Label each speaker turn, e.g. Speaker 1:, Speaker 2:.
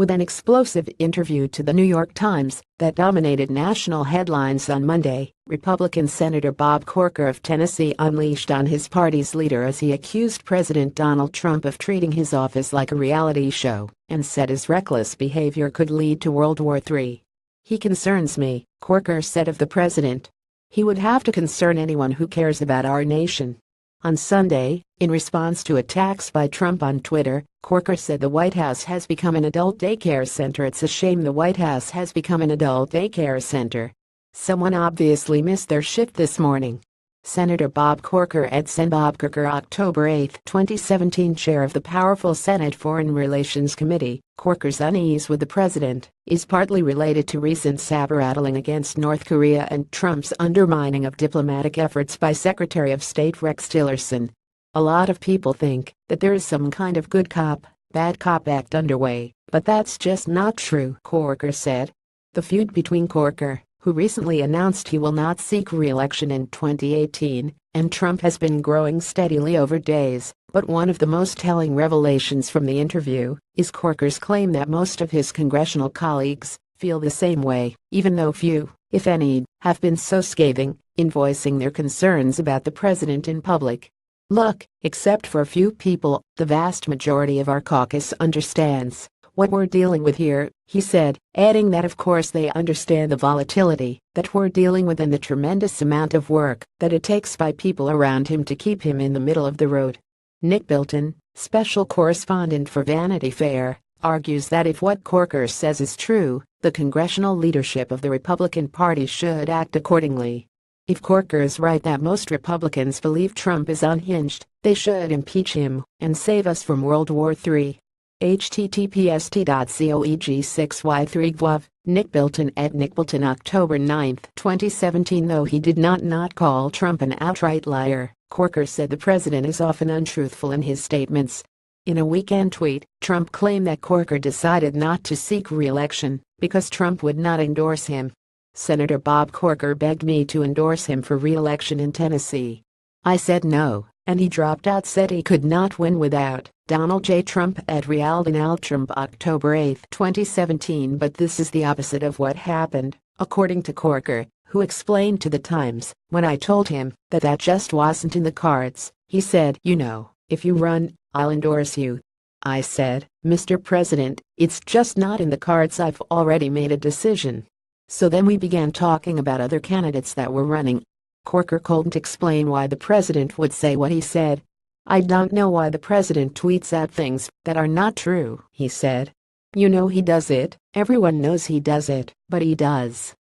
Speaker 1: with an explosive interview to the New York Times that dominated national headlines on Monday. Republican Senator Bob Corker of Tennessee unleashed on his party's leader as he accused President Donald Trump of treating his office like a reality show and said his reckless behavior could lead to World War III. "He concerns me," Corker said of the president. "He would have to concern anyone who cares about our nation." On Sunday, in response to attacks by Trump on Twitter, Corker said the White House has become an adult daycare center. "It's a shame the White House has become an adult daycare center. Someone obviously missed their shift this morning." Senator Bob Corker Bob Corker, October 8, 2017, chair of the powerful Senate Foreign Relations Committee. Corker's unease with the president is partly related to recent saber-rattling against North Korea and Trump's undermining of diplomatic efforts by Secretary of State Rex Tillerson. "A lot of people think that there is some kind of good cop, bad cop act underway, but that's just not true," Corker said. The feud between Corker, who recently announced he will not seek re-election in 2018, and Trump has been growing steadily over days, but one of the most telling revelations from the interview is Corker's claim that most of his congressional colleagues feel the same way, even though few, if any, have been so scathing in voicing their concerns about the president in public. "Look, except for a few people, the vast majority of our caucus understands what we're dealing with here," he said, adding that of course they understand the volatility that we're dealing with and the tremendous amount of work that it takes by people around him to keep him in the middle of the road. Nick Bilton, special correspondent for Vanity Fair, argues that if what Corker says is true, the congressional leadership of the Republican Party should act accordingly. If Corker is right that most Republicans believe Trump is unhinged, they should impeach him and save us from World War III. https://coeg6y3gov. Nick Bilton Nick Bilton, October 9, 2017. Though he did not call Trump an outright liar, Corker said the president is often untruthful in his statements. In a weekend tweet, Trump claimed that Corker decided not to seek re-election because Trump would not endorse him. "Senator Bob Corker begged me to endorse him for re-election in Tennessee. I said no, and he dropped out, said he could not win without Donald J. Trump Trump, October 8, 2017. But this is the opposite of what happened, according to Corker, who explained to the Times, "When I told him that just wasn't in the cards, he said, 'You know, if you run, I'll endorse you.' I said, 'Mr. President, it's just not in the cards. I've already made a decision.' So then we began talking about other candidates that were running." Corker couldn't explain why the president would say what he said. "I don't know why the president tweets out things that are not true," he said. "You know he does it, everyone knows he does it, but he does."